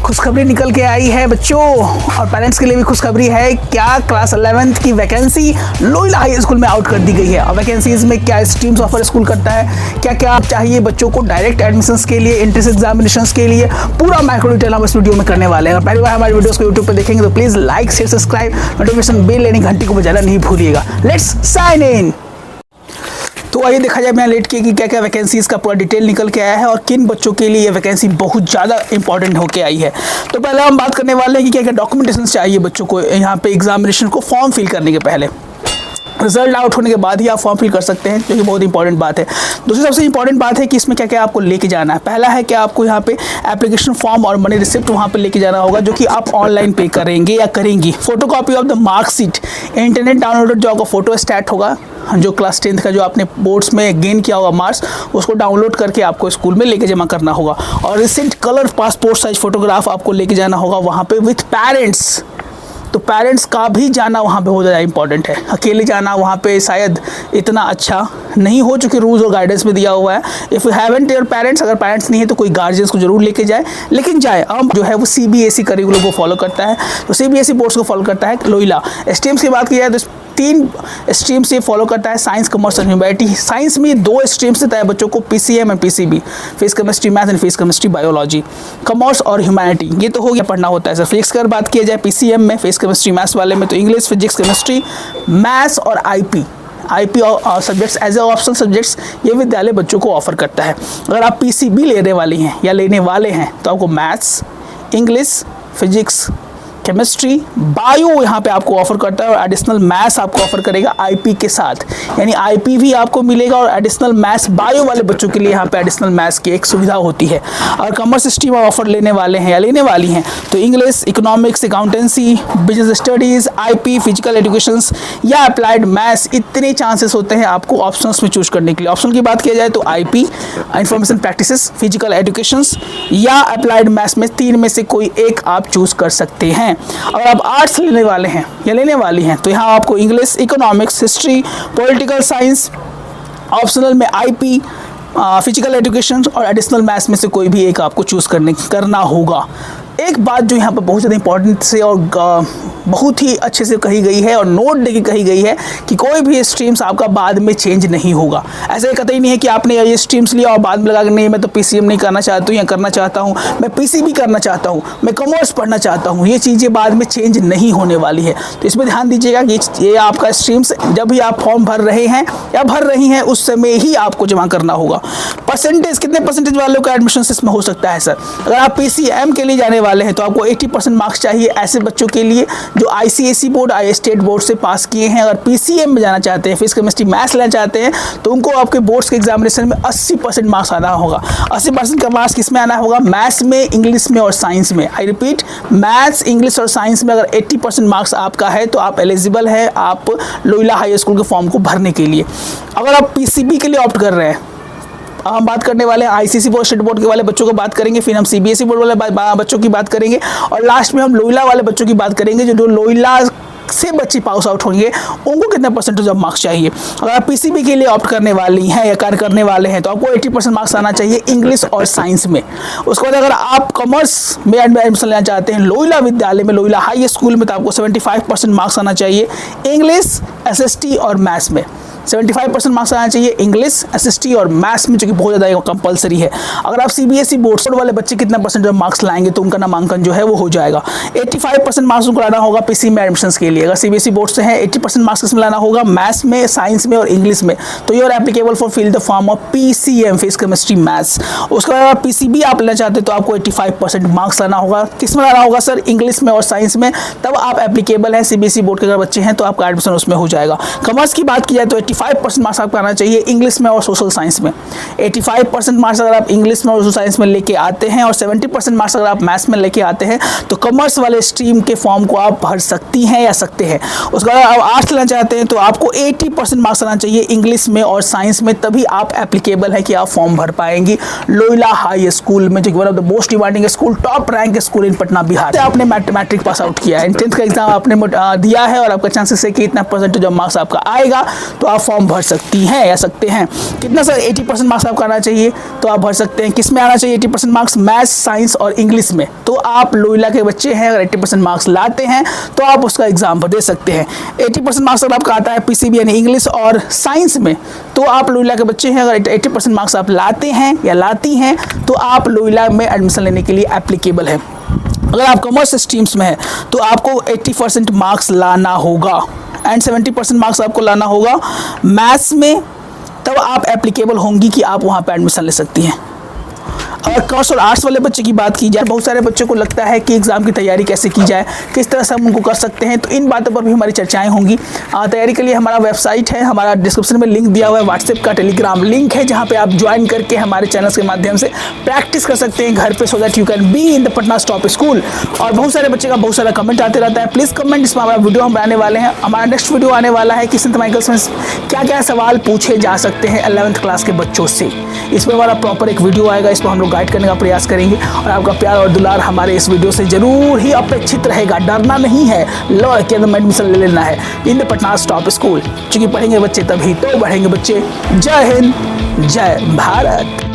खुशखबरी निकल के आई है बच्चों, और पेरेंट्स के लिए भी खुशखबरी है। क्या क्लास 11th की वैकेंसी लोहिला हाई स्कूल में आउट कर दी गई है। और वैकेंसीज में क्या स्ट्रीम्स ऑफर स्कूल करता है, क्या क्या चाहिए बच्चों को डायरेक्ट एडमिशंस के लिए, एंट्रेंस एग्जामिनेशंस के लिए, पूरा माइक्रो डिटेल हम इस वीडियो में करने वाले हैं। पहली बार हमारे वीडियोस को यूट्यूब पर देखेंगे तो please like share subscribe, notification bell यानी घंटी को बजाना नहीं भूलिएगा। Let's sign in. तो आइए देखा जाए बिना लेट के कि क्या क्या वैकेंसीज़ का पूरा डिटेल निकल के आया है और किन बच्चों के लिए ये वैकेंसी बहुत ज़्यादा इंपॉर्टेंट होके आई है। तो पहले हम बात करने वाले हैं कि क्या क्या डॉक्यूमेंटेशन चाहिए बच्चों को यहाँ पे एग्जामिनेशन को फॉर्म फिल करने के पहले। रिजल्ट आउट होने के बाद ही आप फॉर्म फिल कर सकते हैं, जो कि बहुत इंपॉर्टेंट बात है। दूसरी सबसे इंपॉर्टेंट बात है कि इसमें क्या क्या आपको लेके जाना है। पहला है कि आपको यहाँ पे एप्लीकेशन फॉर्म और मनी रिसिप्ट वहाँ पे लेके जाना होगा, जो कि आप ऑनलाइन पे करेंगे या करेंगी। Photocopy of the marksheet, internet downloaded जो आपका फोटो स्टैट होगा, जो क्लास 10th का जो आपने बोर्ड्स में गेन किया होगा मार्क्स, उसको डाउनलोड करके आपको स्कूल में लेके जमा करना होगा। और recent colour passport size photograph आपको लेके जाना होगा वहाँ पे विथ पेरेंट्स। तो पेरेंट्स का भी जाना वहाँ पे बहुत ज़्यादा इंपॉर्टेंट है। अकेले जाना वहाँ पे शायद इतना अच्छा नहीं हो, चूँकि रूल्स और गाइडेंस में दिया हुआ है if you haven't your parents, अगर पेरेंट्स नहीं है तो कोई गार्जियंस को जरूर लेके जाए, लेकिन जाए। अब जो है वो CBSE करिकुलम को फॉलो करता है, तो CBSE बोर्ड्स को फॉलो करता है लोहिला। स्ट्रीम्स की बात की जाए तो 3 स्ट्रीम्स ये फॉलो करता है, साइंस, कॉमर्स और ह्यूमैनिटी। साइंस में 2 स्ट्रीम्स देता है बच्चों को, PCM और PCB, physics chemistry math and physics chemistry biology. Commerce और ह्यूमैनिटी ये तो हो गया, पढ़ना होता है सर। फिजिक्स की अगर बात की जाए PCM में, फिजिक्स केमिस्ट्री मैथ्स वाले में, तो इंग्लिश, फिजिक्स, केमिस्ट्री, मैथ्स और IP और subjects as a optional subjects ये विद्यालय बच्चों को ऑफर करता है। अगर आप PCB लेने वाली हैं या लेने वाले हैं तो आपको maths, English, physics, chemistry, bio यहाँ पे आपको ऑफर करता है, और एडिशनल मैथ्स आपको ऑफर करेगा IP के साथ, यानी IP भी आपको मिलेगा और एडिशनल मैथ्स बायो वाले बच्चों के लिए यहाँ पे एडिशनल मैथ्स की एक सुविधा होती है। और कॉमर्स स्ट्रीम ऑफर लेने वाले हैं या लेने वाली हैं तो English, economics, accountancy, business studies, IP, physical educations या अप्लाइड मैथ्स, इतने चांसेस होते हैं आपको ऑप्शंस में चूज करने के लिए। ऑप्शन की बात की जाए तो IP, information practices, physical educations या अप्लाइड मैथ्स में 3 में से कोई एक आप चूज कर सकते हैं। अगर आप आर्ट्स लेने वाले हैं या लेने वाली हैं तो यहाँ आपको English, economics, history, political science, optional में IP, फिजिकल एजुकेशन और एडिशनल मैथ्स में से कोई भी एक आपको चूज़ करना होगा। एक बात जो यहाँ पर बहुत ज़्यादा इंपॉर्टेंट से और बहुत ही अच्छे से कही गई है और नोट देके कही गई है कि कोई भी स्ट्रीम्स आपका बाद में चेंज नहीं होगा। ऐसा कतई नहीं है कि आपने ये स्ट्रीम्स लिया और बाद में लगा कि नहीं मैं तो PCM नहीं करना चाहता हूँ या करना चाहता हूँ, मैं PCB करना चाहता हूँ, मैं कॉमर्स पढ़ना चाहता हूँ। ये चीज़ें बाद में चेंज नहीं होने वाली है, तो इसमें ध्यान दीजिएगा कि ये आपका स्ट्रीम्स जब भी आप फॉर्म भर रहे हैं या भर रही हैं उस समय ही आपको जमा करना होगा। परसेंटेज, कितने परसेंटेज वालों का एडमिशन इसमें हो सकता है सर? अगर आप PCM के लिए जाने वाले हैं तो आपको 80% मार्क्स चाहिए ऐसे बच्चों के लिए जो ICSE बोर्ड, स्टेट बोर्ड से पास किए हैं। अगर PCM में जाना चाहते हैं, फिजिक्स केमिस्ट्री मैथ्स लेना चाहते हैं, तो उनको आपके बोर्ड्स के एग्जामिनेशन में 80% मार्क्स आना होगा। 80% का मार्क्स किस में आना होगा? मैथ्स में, इंग्लिश में और साइंस में। आई रिपीट, मैथ्स, इंग्लिश और साइंस में अगर 80% मार्क्स आपका है तो आप एलिजिबल है आप लोहिला हाई स्कूल के फॉर्म को भरने के लिए। अगर आप PCB के लिए ऑप्ट कर रहे हैं, हम बात करने वाले हैं ICSE बोर्ड, स्टेट बोर्ड के वाले बच्चों को बात करेंगे, फिर हम CBSE बोर्ड वाले बच्चों की बात करेंगे और लास्ट में हम लोहिला वाले बच्चों की बात करेंगे जो लोहिला से बच्चे पास आउट होंगे, उनको कितना परसेंटेज ऑफ मार्क्स चाहिए। अगर आप PCB के लिए ऑप्ट करने वाली हैं या कार्य करने वाले हैं तो आपको 80% मार्क्स आना चाहिए इंग्लिश और साइंस में। उसके बाद अगर आप कॉमर्स में एडमिशन लेना चाहते हैं लोहिला विद्यालय में, लोहिला हाई स्कूल में, तो आपको 75% मार्क्स आना चाहिए इंग्लिश, SST और मैथ्स में। 75% मार्क्स आना चाहिए इंग्लिश, SST और मैथ्स में, जो कि बहुत ज़्यादा कंपलसरी है। अगर आप CBSE बोर्ड वाले बच्चे कितना परसेंट मार्क्स लाएंगे तो उनका नामांकन जो है वो हो जाएगा। 85% मार्क्स उनको लाना होगा PCM में एडमिशंस के लिए। अगर CBSE बोर्ड से है 80% मार्क्स इसमें लाना होगा मैथ्स में, साइंस में और इंग्लिश में, तो you are applicable for fill the form of PCM, physics chemistry maths. उसके बाद PCB आप लेना चाहते हैं तो आपको 85% मार्क्स लाना होगा। किस में लाना होगा सर? इंग्लिश में और साइंस में, तब आप एप्लीकेबल है। CBSE बोर्ड के अगर बच्चे हैं तो आपका एडमिशन उसमें हो जाएगा। कॉमर्स की बात की जाए तो 85% मार्क्स आपको आना चाहिए इंग्लिश में और सोशल साइंस में। 85% मार्क्स अगर आप इंग्लिश में और सोशल साइंस में लेके आते हैं और 70% मार्क्स अगर आप मैथ्स में लेके आते हैं तो कॉमर्स वाले स्ट्रीम के फॉर्म को आप भर सकती हैं या सकते हैं। उसके बाद आप आर्ट्स लेना चाहते हैं तो आपको 80% मार्क्स आना चाहिए इंग्लिश में और साइंस में, तभी आप एप्लीकेबल है कि आप फॉर्म भर पाएंगी लोहिला हाई स्कूल में, जो कि one of the most demanding school, top rank school इन पटना बिहार। आपने मैट्रिक पास आउट किया है, 10th का एग्जाम आपने दिया है और आपका चांसेस है कि इतना परसेंटेज ऑफ मार्क्स आपका आएगा तो आप फॉर्म भर सकती हैं या सकते हैं। कितना सर 80% मार्क्स आपका आना चाहिए, तो आप भर सकते हैं। किस में आना चाहिए 80% मार्क्स? मैथ्स, साइंस और इंग्लिश में। तो आप लोयला के बच्चे हैं, अगर 80% मार्क्स लाते हैं तो आप उसका एग्जाम दे सकते हैं। 80% मार्क्स अगर आपका आता है पीसीबी यानी इंग्लिश और साइंस में, तो आप लोयला के बच्चे हैं, अगर 80% मार्क्स आप लाते हैं या लाती हैं तो आप लोयला में एडमिशन लेने के लिए एप्लीकेबल है। अगर आप कॉमर्स स्ट्रीम्स में है तो आपको 80% मार्क्स लाना होगा एंड 70% मार्क्स आपको लाना होगा मैथ्स में, तब आप एप्लीकेबल होंगी कि आप वहाँ पे एडमिशन ले सकती हैं। और कॉमर्स और आर्ट्स वाले बच्चे की बात की जाए, बहुत सारे बच्चों को लगता है कि एग्ज़ाम की तैयारी कैसे की जाए, किस तरह से हम उनको कर सकते हैं, तो इन बातों पर भी हमारी चर्चाएं होंगी। तैयारी के लिए हमारा वेबसाइट है, हमारा डिस्क्रिप्शन में लिंक दिया हुआ है, व्हाट्सएप का टेलीग्राम लिंक है, जहाँ पे आप ज्वाइन करके हमारे चैनल्स के माध्यम से प्रैक्टिस कर सकते हैं घर पे, so that you can be in the Patna top school. और बहुत सारे बच्चे का बहुत सारा कमेंट आते रहता है, प्लीज़ कमेंट, इसमें हमारा वीडियो हम बनाने वाले हैं। हमारा नेक्स्ट वीडियो आने वाला है कि सेंट माइकल्स में क्या क्या सवाल पूछे जा सकते हैं 11th क्लास के बच्चों से। इसमें हमारा प्रॉपर एक वीडियो आएगा, इसको हम लोग गाइड करने का प्रयास करेंगे और आपका प्यार और दुलार हमारे इस वीडियो से जरूर ही अपेक्षित रहेगा। डरना नहीं है, लॉ के अंदर एडमिशन ले लेना है in the Patna top school, क्योंकि पढ़ेंगे बच्चे तभी तो बढ़ेंगे बच्चे। जय हिंद, जय भारत।